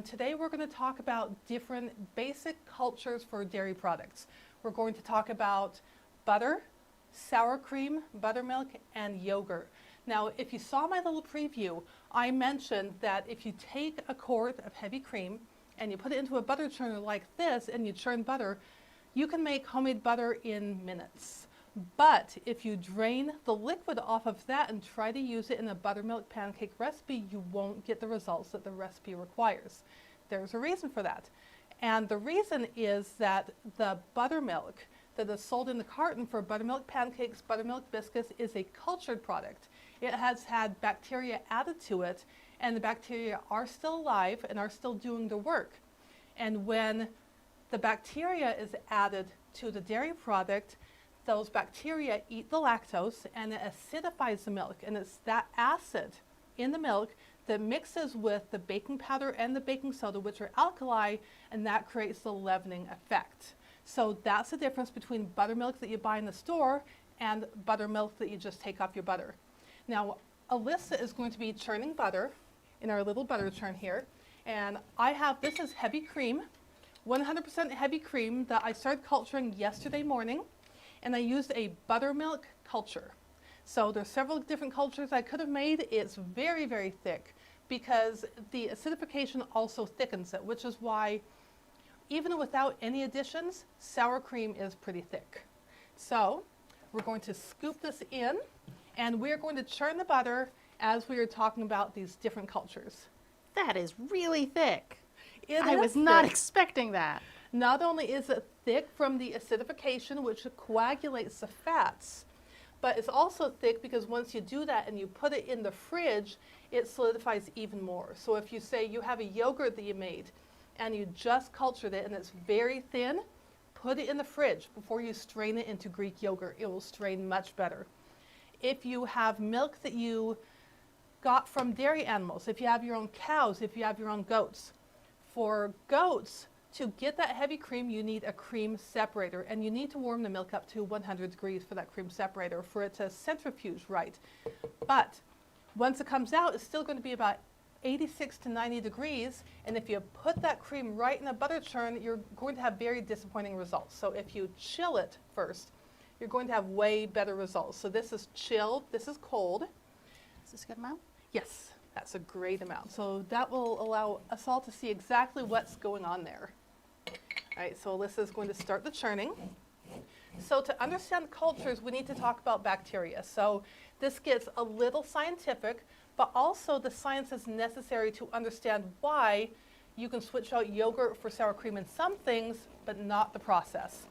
and today we're going to talk about different basic cultures for dairy products. We're going to talk about butter, sour cream, buttermilk, and yogurt. Now, if you saw my little preview, I mentioned that if you take a quart of heavy cream and you put it into a butter churner like this and you churn butter, you can make homemade butter in minutes. But if you drain the liquid off of that and try to use it in a buttermilk pancake recipe, you won't get the results that the recipe requires. There's a reason for that. And the reason is that the buttermilk that is sold in the carton for buttermilk pancakes, buttermilk biscuits is a cultured product. It has had bacteria added to it, and the bacteria are still alive and are still doing the work. And when the bacteria is added to the dairy product, those bacteria eat the lactose and it acidifies the milk, and it's that acid in the milk that mixes with the baking powder and the baking soda, which are alkali, and that creates the leavening effect. So that's the difference between buttermilk that you buy in the store and buttermilk that you just take off your butter. Now, Alyssa is going to be churning butter in our little butter churn here, and this is heavy cream, 100% heavy cream that I started culturing yesterday morning. And I used a buttermilk culture. So there's several different cultures I could have made. It's very, very thick because the acidification also thickens it, which is why even without any additions, sour cream is pretty thick. So we're going to scoop this in, and we're going to churn the butter as we are talking about these different cultures. That is really thick. I was not expecting that. Not only is it thick from the acidification, which coagulates the fats, but it's also thick because once you do that and you put it in the fridge, it solidifies even more. So if you say you have a yogurt that you made and you just cultured it and it's very thin, put it in the fridge before you strain it into Greek yogurt. It will strain much better. If you have milk that you got from dairy animals, if you have your own cows, if you have your own goats, for goats, to get that heavy cream, you need a cream separator, and you need to warm the milk up to 100 degrees for that cream separator for it to centrifuge right. But once it comes out, it's still going to be about 86 to 90 degrees, and if you put that cream right in a butter churn, you're going to have very disappointing results. So if you chill it first, you're going to have way better results. So this is chilled, this is cold. Is this a good amount? Yes, that's a great amount. So that will allow us all to see exactly what's going on there. All right, so Alyssa's going to start the churning. So to understand cultures, we need to talk about bacteria. So this gets a little scientific, but also the science is necessary to understand why you can switch out yogurt for sour cream in some things, but not the process.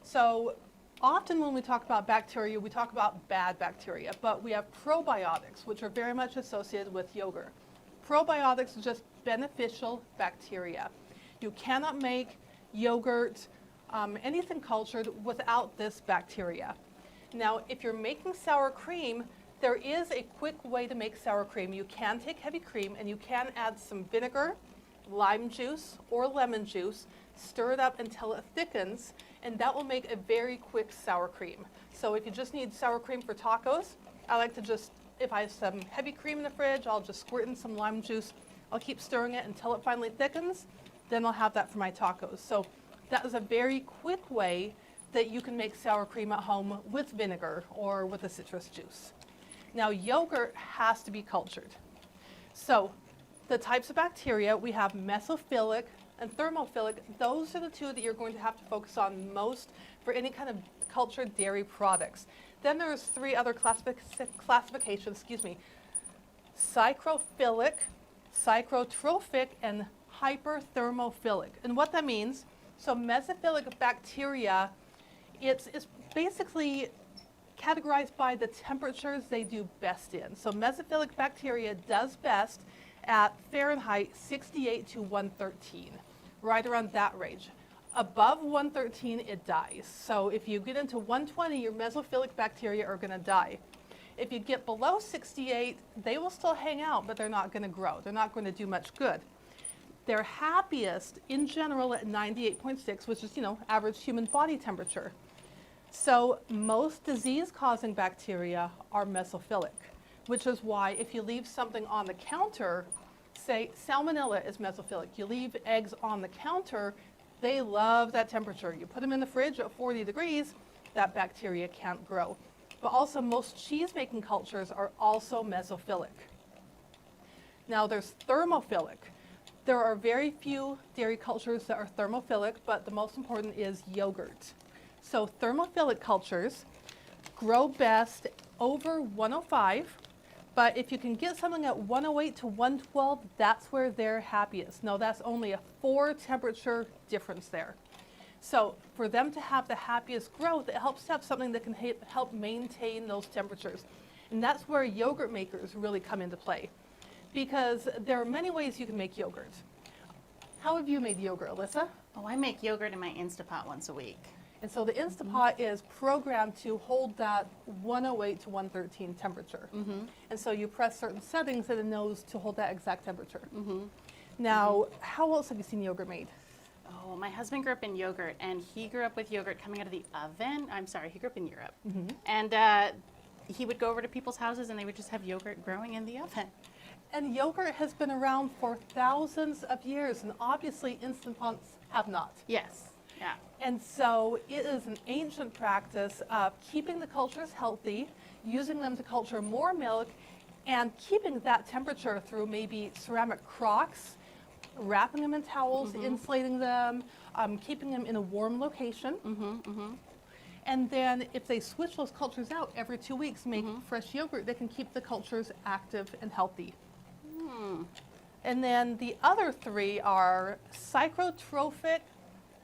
So often when we talk about bacteria, we talk about bad bacteria, but we have probiotics, which are very much associated with yogurt. Probiotics are just beneficial bacteria. You cannot make yogurt, anything cultured without this bacteria. Now, if you're making sour cream, there is a quick way to make sour cream. You can take heavy cream and you can add some vinegar, lime juice, or lemon juice, stir it up until it thickens, and that will make a very quick sour cream. So if you just need sour cream for tacos, I like to just, if I have some heavy cream in the fridge, I'll just squirt in some lime juice. I'll keep stirring it until it finally thickens. Then I'll have that for my tacos. So that is a very quick way that you can make sour cream at home with vinegar or with a citrus juice. Now, yogurt has to be cultured. So the types of bacteria, we have mesophilic and thermophilic. Those are the two that you're going to have to focus on most for any kind of cultured dairy products. Then there's three other classifications, psychrophilic, psychrotrophic, and hyperthermophilic. And what that means, so mesophilic bacteria, it's basically categorized by the temperatures they do best in. So mesophilic bacteria does best at Fahrenheit 68 to 113, right around that range. Above 113, it dies. So if you get into 120, your mesophilic bacteria are going to die. If you get below 68, they will still hang out, but they're not going to grow. They're not going to do much good. They're happiest in general at 98.6, which is, average human body temperature. So most disease-causing bacteria are mesophilic, which is why if you leave something on the counter say salmonella is mesophilic. You leave eggs on the counter, they love that temperature. You put them in the fridge at 40 degrees, that bacteria can't grow. But also most cheese-making cultures are also mesophilic. Now there's thermophilic. There are very few dairy cultures that are thermophilic, but the most important is yogurt. So thermophilic cultures grow best over 105, but if you can get something at 108 to 112, that's where they're happiest. Now that's only a 4 temperature difference there. So for them to have the happiest growth, it helps to have something that can help maintain those temperatures. And that's where yogurt makers really come into play, because there are many ways you can make yogurt. How have you made yogurt, Alyssa? Oh, I make yogurt in my Instapot once a week. And so the Instapot is programmed to hold that 108 to 113 temperature. And so you press certain settings and it knows to hold that exact temperature. Now, how else have you seen yogurt made? Oh, my husband grew up in yogurt, and he grew up with yogurt coming out of the oven. I'm sorry, he grew up in Europe. And he would go over to people's houses, and they would just have yogurt growing in the oven. And yogurt has been around for thousands of years, and obviously Instant Pots have not. Yes. Yeah. And so it is an ancient practice of keeping the cultures healthy, using them to culture more milk, and keeping that temperature through maybe ceramic crocks, wrapping them in towels, insulating them, keeping them in a warm location. And then if they switch those cultures out every 2 weeks, make fresh yogurt, they can keep the cultures active and healthy. And then the other 3 are psychotrophic,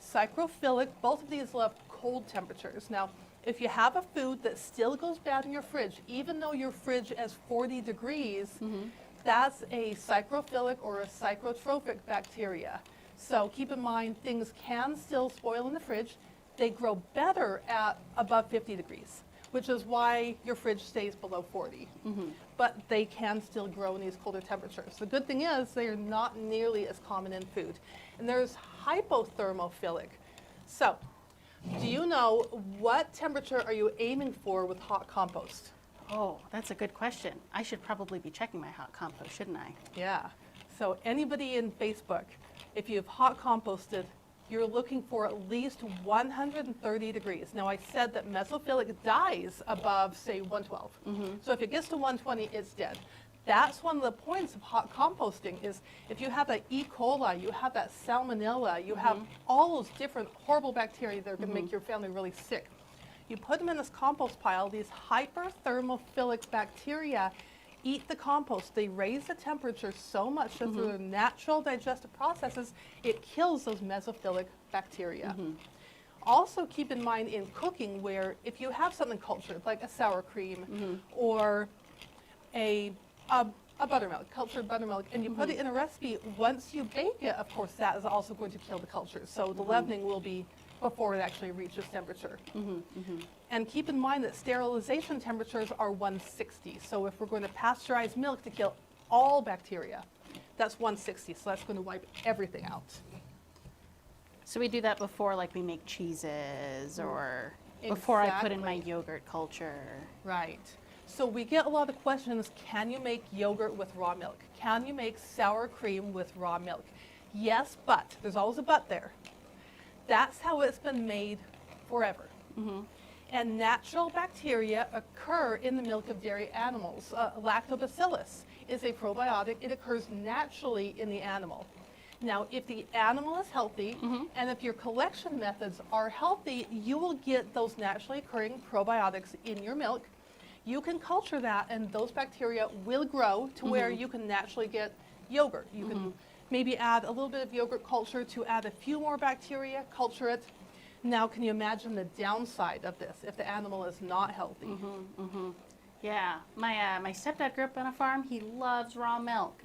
psychrophilic. Both of these love cold temperatures. Now, if you have a food that still goes bad in your fridge, even though your fridge is 40 degrees, that's a psychrophilic or a psychotrophic bacteria. So keep in mind, things can still spoil in the fridge. They grow better at above 50 degrees, which is why your fridge stays below 40. But they can still grow in these colder temperatures. The good thing is they are not nearly as common in food. And there's hypothermophilic. So, do you know what temperature are you aiming for with hot compost? Oh, that's a good question. I should probably be checking my hot compost, shouldn't I? Yeah. So anybody in Facebook, if you've hot composted, you're looking for at least 130 degrees. Now I said that mesophilic dies above, say, 112. So if it gets to 120, it's dead. That's one of the points of hot composting is if you have that E. coli, you have that salmonella, you have all those different horrible bacteria that are going to make your family really sick. You put them in this compost pile, these hyperthermophilic bacteria eat the compost. They raise the temperature so much that through their natural digestive processes, it kills those mesophilic bacteria. Also keep in mind in cooking where if you have something cultured, like a sour cream or a buttermilk, cultured buttermilk, and you put it in a recipe, once you bake it, of course, that is also going to kill the cultures. So the leavening will be before it actually reaches temperature. And keep in mind that sterilization temperatures are 160. So if we're going to pasteurize milk to kill all bacteria, that's 160. So that's going to wipe everything out. So we do that before, like, we make cheeses or before I put in my yogurt culture. Right. So we get a lot of questions, can you make yogurt with raw milk? Can you make sour cream with raw milk? Yes, but. There's always a but there. That's how it's been made forever. And natural bacteria occur in the milk of dairy animals. Lactobacillus is a probiotic. It occurs naturally in the animal. Now, if the animal is healthy, and if your collection methods are healthy, you will get those naturally occurring probiotics in your milk. You can culture that, and those bacteria will grow to where you can naturally get yogurt. You can maybe add a little bit of yogurt culture to add a few more bacteria, culture it. Now, can you imagine the downside of this if the animal is not healthy? Yeah, my stepdad grew up on a farm. He loves raw milk.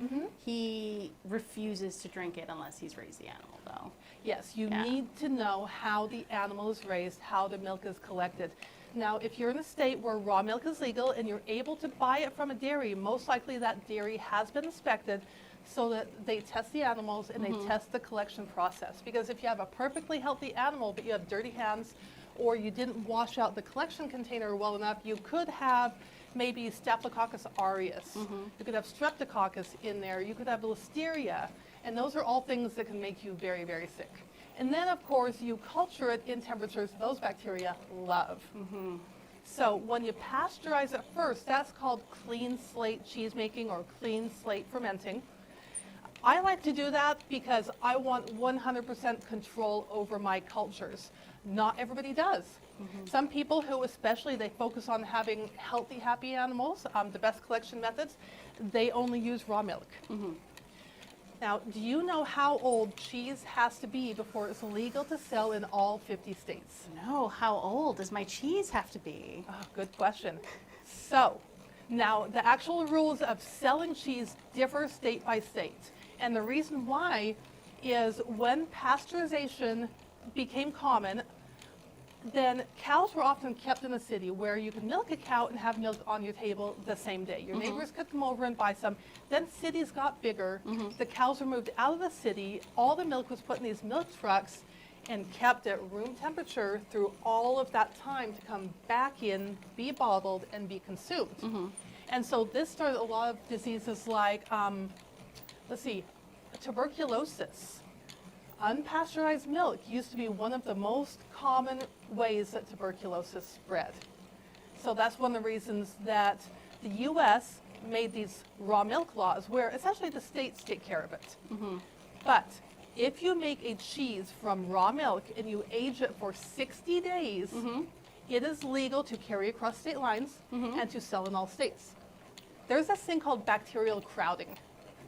He refuses to drink it unless he's raised the animal, though. Yes, you need to know how the animal is raised, how the milk is collected. Now, if you're in a state where raw milk is legal and you're able to buy it from a dairy, most likely that dairy has been inspected so that they test the animals and they test the collection process. Because if you have a perfectly healthy animal but you have dirty hands or you didn't wash out the collection container well enough, you could have maybe Staphylococcus aureus. You could have Streptococcus in there. You could have Listeria. And those are all things that can make you very, very sick. And then, of course, you culture it in temperatures those bacteria love. So when you pasteurize it first, that's called clean slate cheese making or clean slate fermenting. I like to do that because I want 100% control over my cultures. Not everybody does. Some people who especially, they focus on having healthy, happy animals, the best collection methods, they only use raw milk. Now, do you know how old cheese has to be before it's legal to sell in all 50 states? No, how old does my cheese have to be? Oh, good question. So, now the actual rules of selling cheese differ state by state. And the reason why is when pasteurization became common, then cows were often kept in the city where you could milk a cow and have milk on your table the same day. Your neighbors could come over and buy some. Then cities got bigger. The cows were moved out of the city. All the milk was put in these milk trucks and kept at room temperature through all of that time to come back in, be bottled, and be consumed. And so this started a lot of diseases like, let's see, tuberculosis. Unpasteurized milk used to be one of the most common ways that tuberculosis spread. So that's one of the reasons that the U.S. made these raw milk laws where essentially the states take care of it. But if you make a cheese from raw milk and you age it for 60 days, it is legal to carry across state lines and to sell in all states. There's this thing called bacterial crowding.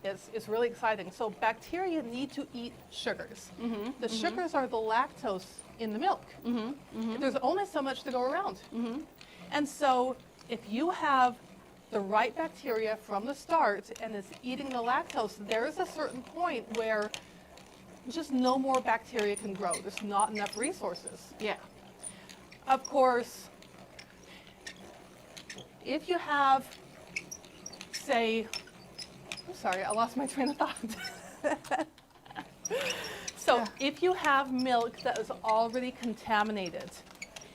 It's really exciting. So bacteria need to eat sugars. The sugars are the lactose in the milk. There's only so much to go around. And so if you have the right bacteria from the start and it's eating the lactose, there is a certain point where just no more bacteria can grow. There's not enough resources. Yeah. Of course, if you have, say, I'm sorry, I lost my train of thought. So if you have milk that is already contaminated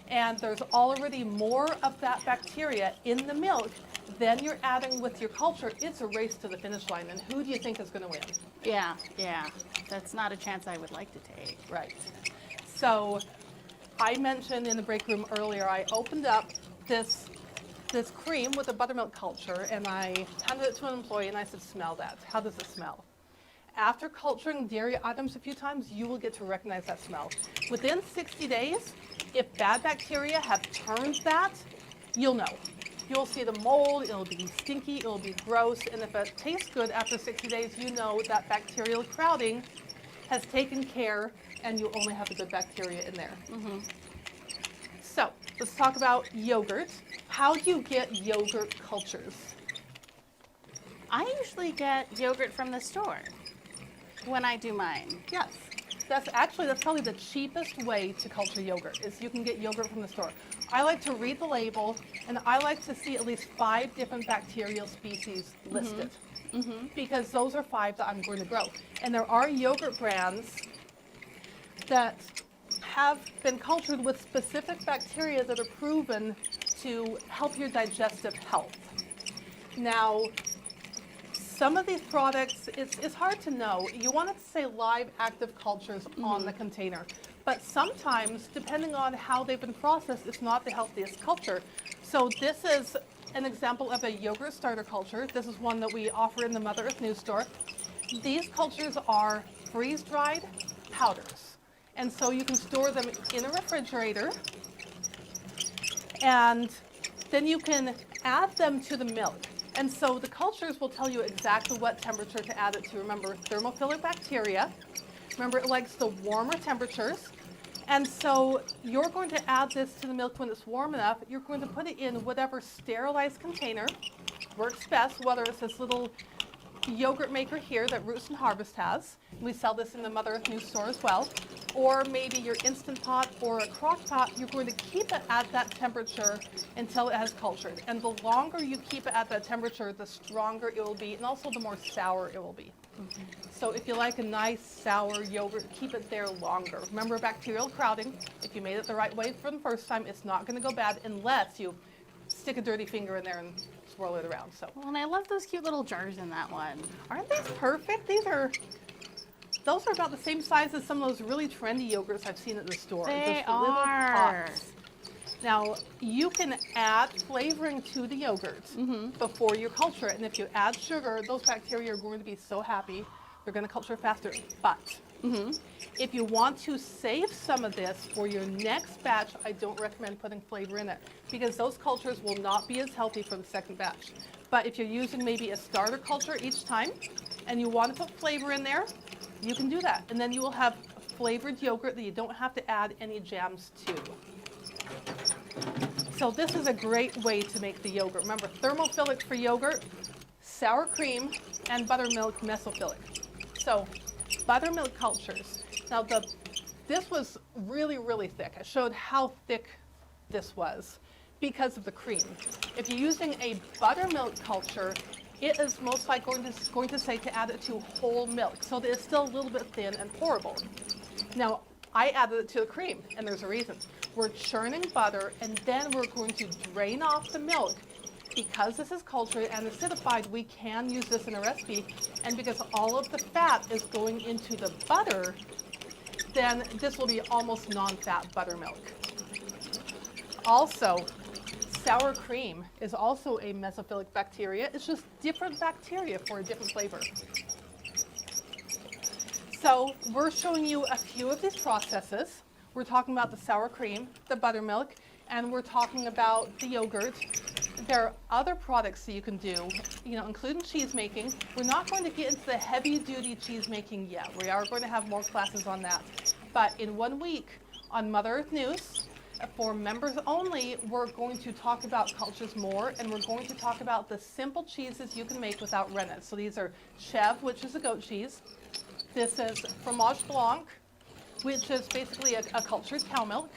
and there's already more of that bacteria in the milk, then you're adding with your culture, it's a race to the finish line. And who do you think is going to win? Yeah, yeah. That's not a chance I would like to take. Right. So I mentioned in the break room earlier, I opened up this cream with a buttermilk culture, and I handed it to an employee, and I said, smell that. How does it smell? After culturing dairy items a few times, you will get to recognize that smell. Within 60 days, if bad bacteria have turned that, you'll know. You'll see the mold, it'll be stinky, it'll be gross, and if it tastes good after 60 days, you know that bacterial crowding has taken care, and you only have the good bacteria in there. So, let's talk about yogurt. How do you get yogurt cultures? I usually get yogurt from the store when I do mine. Yes. That's probably the cheapest way to culture yogurt, is you can get yogurt from the store. I like to read the label, and I like to see at least 5 different bacterial species listed, because those are 5 that I'm going to grow. And there are yogurt brands that have been cultured with specific bacteria that are proven to help your digestive health. Now, some of these products, it's hard to know. You want it to say live active cultures on the container, but sometimes, depending on how they've been processed, it's not the healthiest culture. So this is an example of a yogurt starter culture. This is one that we offer in the Mother Earth News Store. These cultures are freeze-dried powders, and so you can store them in a refrigerator, and then you can add them to the milk. And so the cultures will tell you exactly what temperature to add it to. Remember, thermophilic bacteria. Remember, it likes the warmer temperatures. And so you're going to add this to the milk when it's warm enough. You're going to put it in whatever sterilized container works best, whether it's this little yogurt maker here that Roots and Harvest has. We sell this in the Mother Earth News Store as well. Or maybe your Instant Pot or a crock pot, you're going to keep it at that temperature until it has cultured. And the longer you keep it at that temperature, the stronger it will be, and also the more sour it will be. So if you like a nice sour yogurt, keep it there longer. Remember bacterial crowding. If you made it the right way for the first time, it's not going to go bad unless you stick a dirty finger in there and swirl it around. So, Well, and I love those cute little jars in that one. aren't these perfect? Those are about the same size as some of those really trendy yogurts I've seen at the store. They Just little are. pots. Now, you can add flavoring to the yogurt before you culture it. And if you add sugar, those bacteria are going to be so happy. They're going to culture faster. But if you want to save some of this for your next batch, I don't recommend putting flavor in it because those cultures will not be as healthy for the second batch. But if you're using maybe a starter culture each time and you want to put flavor in there, you can do that. And then you will have flavored yogurt that you don't have to add any jams to. So this is a great way to make the yogurt. Remember, thermophilic for yogurt, sour cream, and buttermilk mesophilic. So buttermilk cultures. Now this was really, really thick. I showed how thick this was because of the cream. If you're using a buttermilk culture, it is most likely going to say to add it to whole milk, so that it's still a little bit thin and pourable. Now, I added it to the cream, and there's a reason. We're churning butter, and then we're going to drain off the milk. Because this is cultured and acidified, we can use this in a recipe, and because all of the fat is going into the butter, then this will be almost non-fat buttermilk. Also, sour cream is also a mesophilic bacteria. It's just different bacteria for a different flavor. So we're showing you a few of these processes. We're talking about the sour cream, the buttermilk, and we're talking about the yogurt. There are other products that you can do, including cheese making. We're not going to get into the heavy-duty cheese making yet. We are going to have more classes on that. But in 1 week on Mother Earth News, for members only, we're going to talk about cultures more, and we're going to talk about the simple cheeses you can make without rennet. So these are Chev, which is a goat cheese. This is Fromage Blanc, which is basically a cultured cow milk.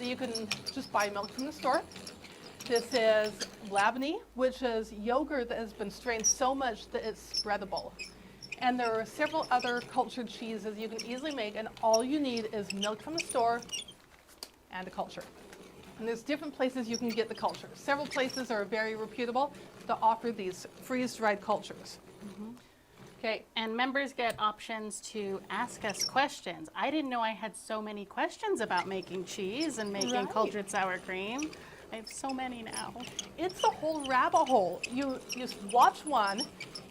You can just buy milk from the store. This is Labney, which is yogurt that has been strained so much that it's spreadable. And there are several other cultured cheeses you can easily make, and all you need is milk from the store and a culture. And there's different places you can get the culture. Several places are very reputable to offer these freeze-dried cultures. Okay. And members get options to ask us questions. I didn't know I had so many questions about making cheese and making cultured sour cream. I have so many now. It's a whole rabbit hole. You just watch one,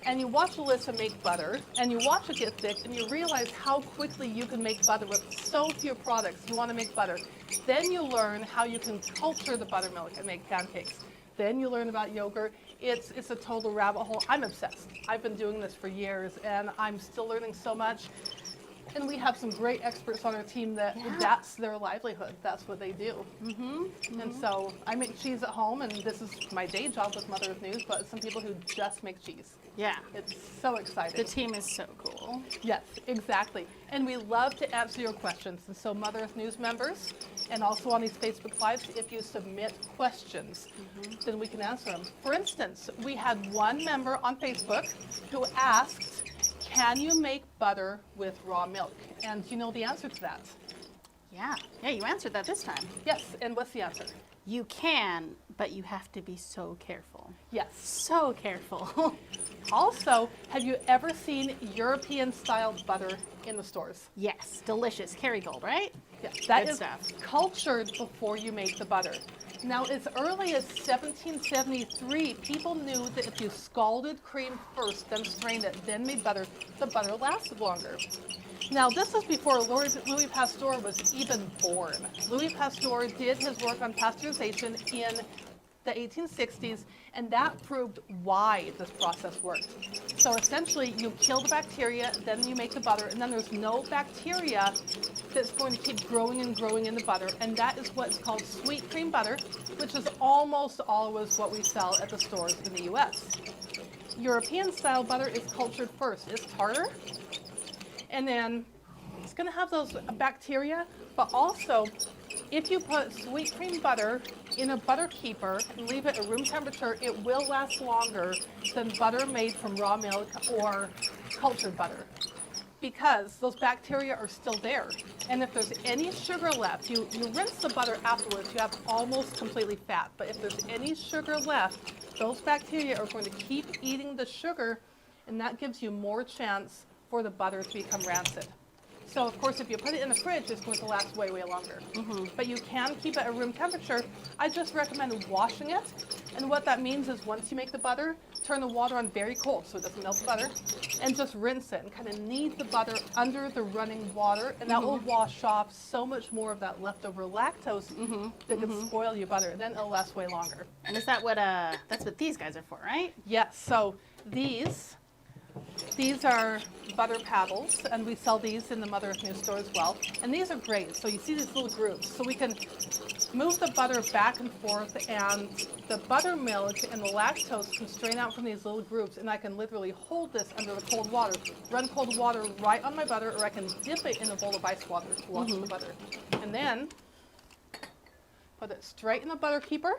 and you watch Alyssa make butter, and you watch it get thick, and you realize how quickly you can make butter with so few products. You want to make butter. Then you learn how you can culture the buttermilk and make pancakes. Then you learn about yogurt. It's a total rabbit hole. I'm obsessed. I've been doing this for years, and I'm still learning so much. And we have some great experts on our team that's their livelihood. That's what they do. And so I make cheese at home, and this is my day job with Mother Earth News, but some people who just make cheese. Yeah. It's so exciting. The team is so cool. Yes, exactly. And we love to answer your questions. And so Mother Earth News members, and also on these Facebook Lives, if you submit questions, then we can answer them. For instance, we had one member on Facebook who asked, can you make butter with raw milk? And do you know the answer to that? Yeah, you answered that this time. Yes, and what's the answer? You can, but you have to be so careful. Yes. So careful. Also, have you ever seen European-style butter in the stores? Yes, delicious. Kerrygold, right? Yes, that Good is stuff. cultured before you make the butter. Now, as early as 1773, people knew that if you scalded cream first, then strained it, then made butter, the butter lasted longer. Now, this was before Louis Pasteur was even born. Louis Pasteur did his work on pasteurization in the 1860s, and that proved why this process worked. So essentially, you kill the bacteria, then you make the butter, and then there's no bacteria that's going to keep growing and growing in the butter, and that is what's called sweet cream butter, which is almost always what we sell at the stores in the US. European-style butter is cultured first. It's tartar, and then it's going to have those bacteria, but also if you put sweet cream butter in a butter keeper and leave it at room temperature, it will last longer than butter made from raw milk or cultured butter. because those bacteria are still there. And if there's any sugar left, you rinse the butter afterwards, you have almost completely fat. But if there's any sugar left, those bacteria are going to keep eating the sugar, and that gives you more chance for the butter to become rancid. So of course, if you put it in the fridge, it's going to last way, way longer. But you can keep it at room temperature. I just recommend washing it. And what that means is once you make the butter, turn the water on very cold so it doesn't melt the butter, and just rinse it and kind of knead the butter under the running water, and that will wash off so much more of that leftover lactose that can spoil your butter. Then it'll last way longer. And is that what, that's what these guys are for, right? Yes, so these are butter paddles, and we sell these in the Mother Earth News store as well. And these are great. So you see these little grooves. So we can move the butter back and forth, and the buttermilk and the lactose can strain out from these little grooves, and I can literally hold this under the cold water, run cold water right on my butter, or I can dip it in a bowl of ice water to wash the butter. And then put it straight in the butter keeper.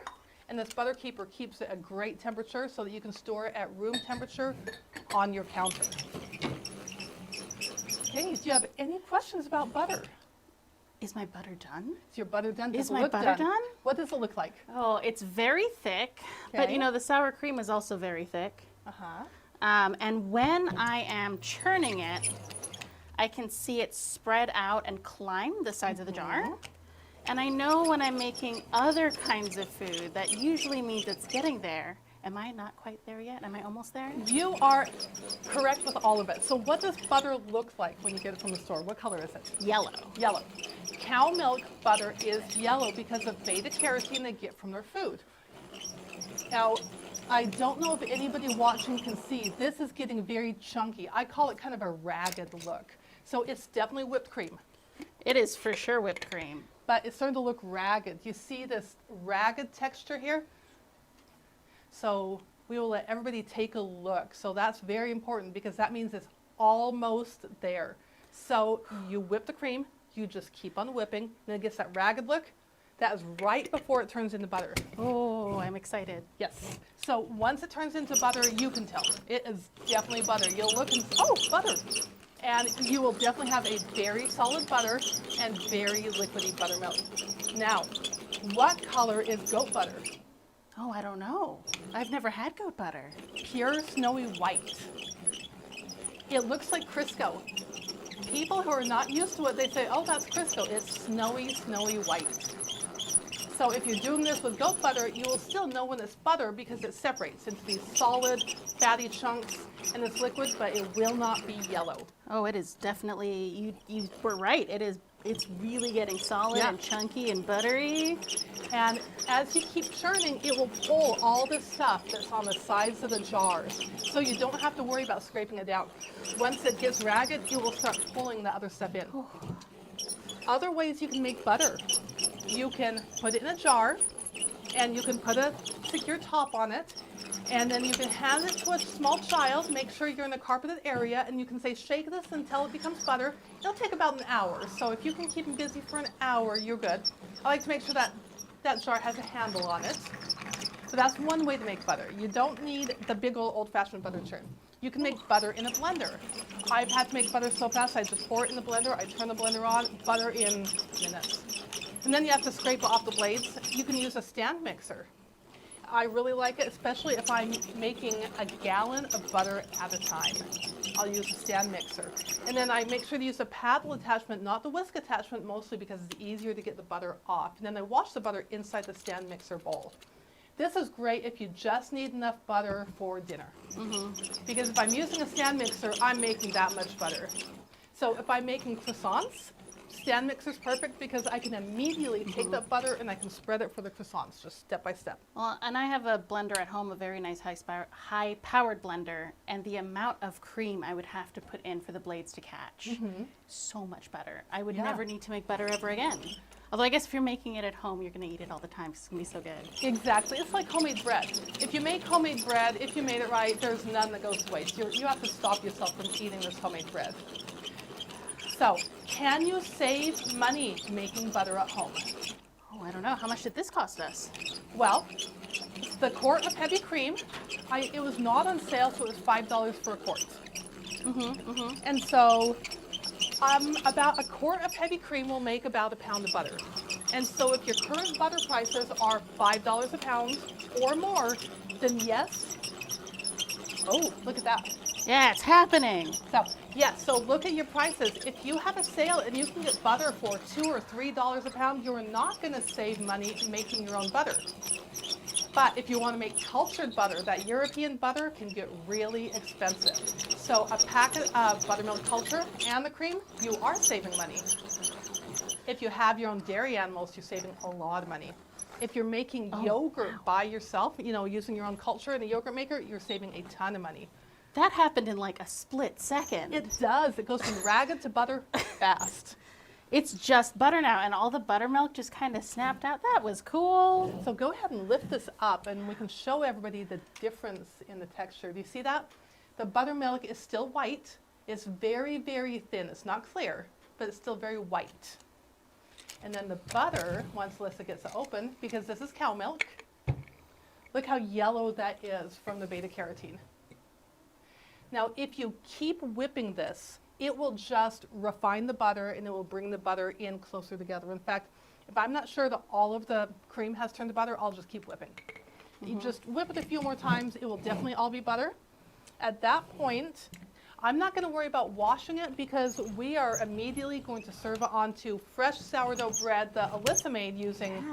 And this butter keeper keeps it at great temperature so that you can store it at room temperature on your counter. Okay, do you have any questions about butter? Is my butter done? Is your butter done? Does Is it my look butter done? What does it look like? Oh, it's very thick, but Okay. you know, the sour cream is also very thick. Uh-huh. And when I am churning it, I can see it spread out and climb the sides of the jar. And I know when I'm making other kinds of food, that usually means it's getting there. Am I not quite there yet? Am I almost there? You are correct with all of it. So what does butter look like when you get it from the store? What color is it? Yellow. Yellow. Cow milk butter is yellow because of beta carotene they get from their food. Now, I don't know if anybody watching can see, this is getting very chunky. I call it kind of a ragged look. So it's definitely whipped cream, It is for sure whipped cream. but it's starting to look ragged. You see this ragged texture here? So we will let everybody take a look. So that's very important because that means it's almost there. So you whip the cream, you just keep on whipping, then it gets that ragged look. That is right before it turns into butter. Oh, I'm excited. Yes. So once it turns into butter, you can tell. It is definitely butter. You'll look and, oh, butter. And you will definitely have a very solid butter and very liquidy buttermilk. Now, what color is goat butter? Oh, I don't know. I've never had goat butter. Pure snowy white. It looks like Crisco. People who are not used to it, they say, oh, that's Crisco. It's snowy, snowy white. So if you're doing this with goat butter, you will still know when it's butter because it separates into these solid, fatty chunks and it's liquid, but it will not be yellow. Oh, it is definitely, you were right. It's really getting solid Yeah. and chunky and buttery. And as you keep churning, it will pull all the stuff that's on the sides of the jars. So you don't have to worry about scraping it down. Once it gets ragged, it will start pulling the other stuff in. Other ways you can make butter. You can put it in a jar, and you can put a secure top on it, and then you can hand it to a small child. Make sure you're in a carpeted area, and you can say, shake this until it becomes butter. It'll take about an hour. So if you can keep them busy for an hour, you're good. I like to make sure that that jar has a handle on it. So that's one way to make butter. You don't need the big old-fashioned butter churn. You can make butter in a blender. I've had to make butter so fast, I just pour it in the blender, I turn the blender on, butter in minutes. And then you have to scrape off the blades. You can use a stand mixer. I really like it, especially if I'm making a gallon of butter at a time. I'll use a stand mixer. And then I make sure to use the paddle attachment, not the whisk attachment, mostly because it's easier to get the butter off. And then I wash the butter inside the stand mixer bowl. This is great if you just need enough butter for dinner. Because if I'm using a stand mixer, I'm making that much butter. So if I'm making croissants, stand mixer's perfect because I can immediately take that butter and I can spread it for the croissants, just step by step. Well, and I have a blender at home, a very nice high-powered blender, and the amount of cream I would have to put in for the blades to catch, so much butter. I would Yeah. never need to make butter ever again. Although I guess if you're making it at home, you're going to eat it all the time because it's going to be so good. Exactly. It's like homemade bread. If you make homemade bread, if you made it right, there's none that goes to waste. You have to stop yourself from eating this homemade bread. So, can you save money making butter at home? Oh, I don't know. How much did this cost us? Well, the quart of heavy cream, it was not on sale, so it was $5 for a quart. And so About a quart of heavy cream will make about a pound of butter. And so if your current butter prices are $5 a pound or more, then yes. Oh, look at that. Yeah, it's happening. So, yeah, so look at your prices. If you have a sale and you can get butter for $2 or $3 a pound, you're not going to save money making your own butter. But if you want to make cultured butter, that European butter can get really expensive. So a packet of buttermilk culture and the cream, you are saving money. If you have your own dairy animals, you're saving a lot of money. If you're making yogurt by yourself, using your own culture in a yogurt maker, you're saving a ton of money. That happened in like a split second. It does. It goes from ragged to butter fast. It's just butter now, and all the buttermilk just kind of snapped out. That was cool. So go ahead and lift this up, and we can show everybody the difference in the texture. Do you see that? The buttermilk is still white. It's very, very thin. It's not clear, but it's still very white. And then the butter, once Alyssa gets it open, because this is cow milk, look how yellow that is from the beta carotene. Now, if you keep whipping this, it will just refine the butter and it will bring the butter in closer together. In fact, if I'm not sure that all of the cream has turned to butter, I'll just keep whipping. You just whip it a few more times, it will definitely all be butter. At that point, I'm not going to worry about washing it because we are immediately going to serve it onto fresh sourdough bread that Alyssa made using,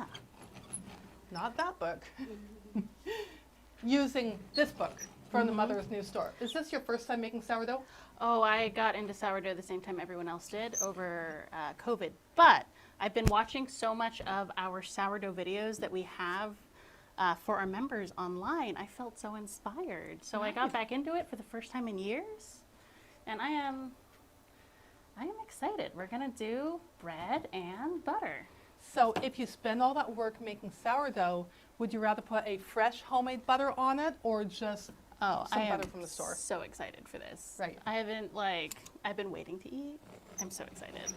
not that book, using this book from the Mother's New Store. Is this your first time making sourdough? Oh, I got into sourdough the same time everyone else did over COVID. But I've been watching so much of our sourdough videos that we have for our members online. I felt so inspired. So I got back into it for the first time in years. And I am excited. We're going to do bread and butter. So if you spend all that work making sourdough, would you rather put a fresh homemade butter on it or just some butter from the store? So excited for this. Right. I've been waiting to eat. I'm so excited.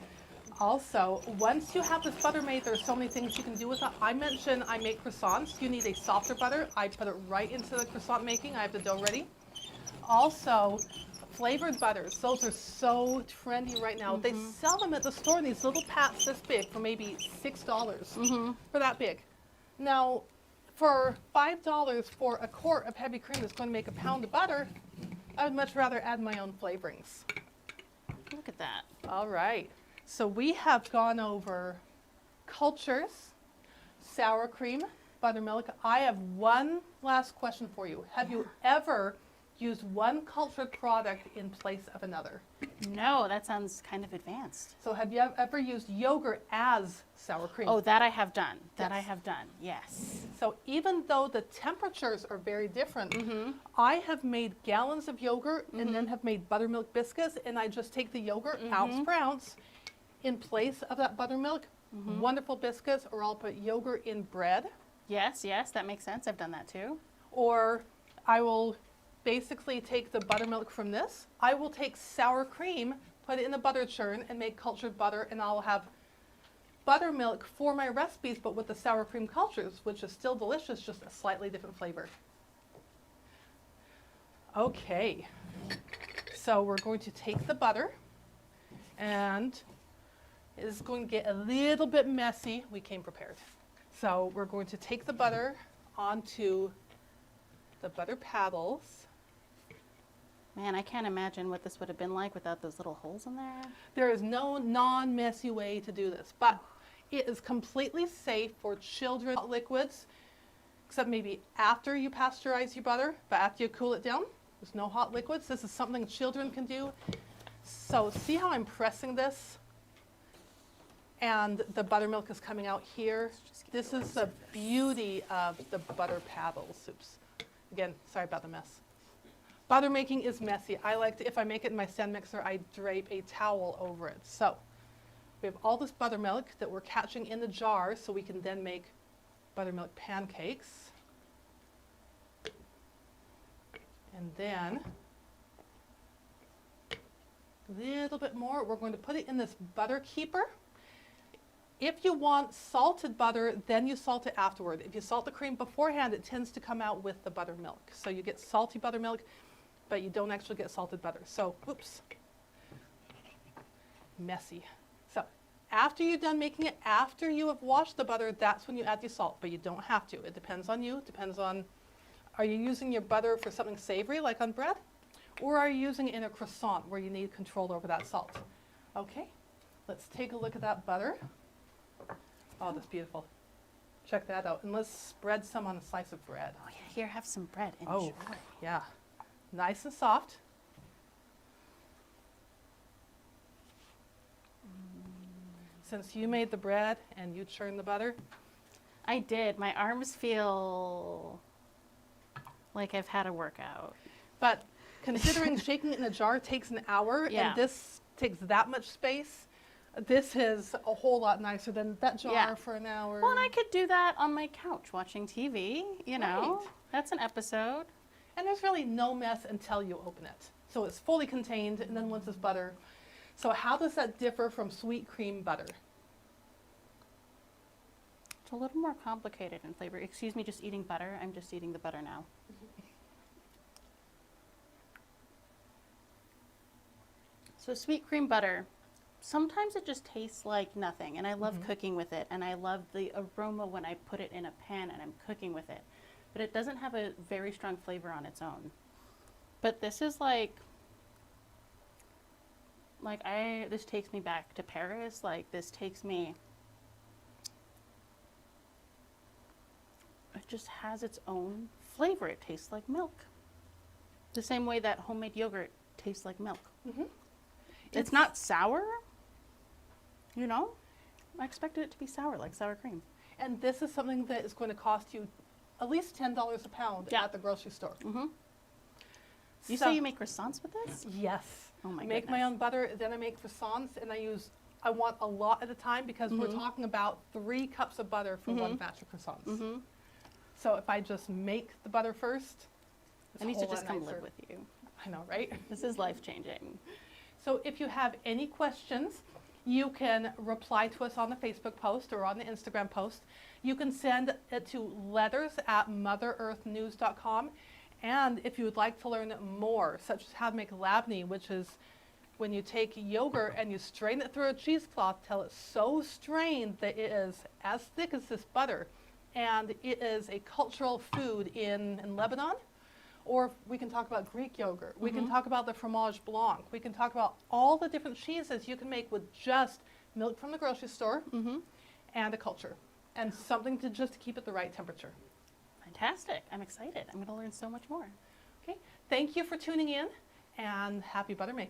Also, once you have this butter made, there's so many things you can do with it. I mentioned I make croissants. You need a softer butter. I put it right into the croissant making. I have the dough ready. Also, flavored butters. Those are so trendy right now. They sell them at the store in these little pats this big for maybe $6 for that big. Now, for $5 for a quart of heavy cream that's going to make a pound of butter, I would much rather add my own flavorings. Look at that. All right. So we have gone over cultures, sour cream, buttermilk. I have one last question for you. Have you ever used one cultured product in place of another? No, that sounds kind of advanced. So have you ever used yogurt as sour cream? Oh, that I have done. Yes. I have done. Yes. So even though the temperatures are very different, I have made gallons of yogurt and then have made buttermilk biscuits, and I just take the yogurt ounce per ounce in place of that buttermilk. Wonderful biscuits, or I'll put yogurt in bread. Yes, that makes sense. I've done that too. Or I will basically take the buttermilk from this. I will take sour cream, put it in a butter churn, and make cultured butter, and I'll have buttermilk for my recipes, but with the sour cream cultures, which is still delicious, just a slightly different flavor. Okay, so we're going to take the butter, and it is going to get a little bit messy. We came prepared. So we're going to take the butter onto the butter paddles. Man, I can't imagine what this would have been like without those little holes in there. There is no non-messy way to do this, but it is completely safe for children liquids, except maybe after you pasteurize your butter, but after you cool it down, there's no hot liquids. This is something children can do. So see how I'm pressing this? And the buttermilk is coming out here. This is the beauty of the butter paddles. Oops. Again, sorry about the mess. Butter making is messy. I like to, if I make it in my stand mixer, I drape a towel over it. So we have all this buttermilk that we're catching in the jar so we can then make buttermilk pancakes. And then a little bit more. We're going to put it in this butter keeper. If you want salted butter, then you salt it afterward. If you salt the cream beforehand, it tends to come out with the buttermilk. So you get salty buttermilk, but you don't actually get salted butter. So, oops. messy. So after you're done making it, after you have washed the butter, that's when you add the salt, but you don't have to. It depends on you. It depends on, are you using your butter for something savory like on bread? Or are you using it in a croissant where you need control over that salt? Okay, let's take a look at that butter. Oh, that's beautiful. Check that out. And let's spread some on a slice of bread. Oh, yeah, here, have some bread. Enjoy. Oh, yeah. Nice and soft. Since you made the bread and you churned the butter, I did. My arms feel like I've had a workout. but considering shaking it in a jar takes an hour Yeah. and this takes that much space, this is a whole lot nicer than that jar Yeah. for an hour. Well, and I could do that on my couch watching TV, you know. Right. That's an episode. And there's really no mess until you open it. So it's fully contained, and then once it's butter. So how does that differ from sweet cream butter? It's a little more complicated in flavor. Excuse me, just eating butter. I'm just eating the butter now. So sweet cream butter, sometimes it just tastes like nothing, and I love cooking with it, and I love the aroma when I put it in a pan and I'm cooking with it. But it doesn't have a very strong flavor on its own. But this is this takes me back to Paris. Like, this takes me, it just has its own flavor. It tastes like milk. The same way that homemade yogurt tastes like milk. Mm-hmm. It's not sour, you know? I expected it to be sour, like sour cream. And this is something that is going to cost you at least $10 a pound Yeah. at the grocery store. Mm-hmm. You So- say you make croissants with this? Yes. Oh my I make my goodness. own butter, then I make croissants, and I want a lot at a time because we're talking about 3 cups of butter for one batch of croissants. Mm-hmm. So if I just make the butter first, it's I need a to whole just lot come nicer. live with you. I know, right? This is life-changing. So if you have any questions, you can reply to us on the Facebook post or on the Instagram post. You can send it to letters@motherearthnews.com. And if you would like to learn more, such as how to make labneh, which is when you take yogurt and you strain it through a cheesecloth till it's so strained that it is as thick as this butter, and it is a cultural food in Lebanon. Or we can talk about Greek yogurt. We can talk about the fromage blanc. We can talk about all the different cheeses you can make with just milk from the grocery store and a culture and something to just keep at the right temperature. Fantastic. I'm excited. I'm going to learn so much more. Okay, thank you for tuning in and happy butter making.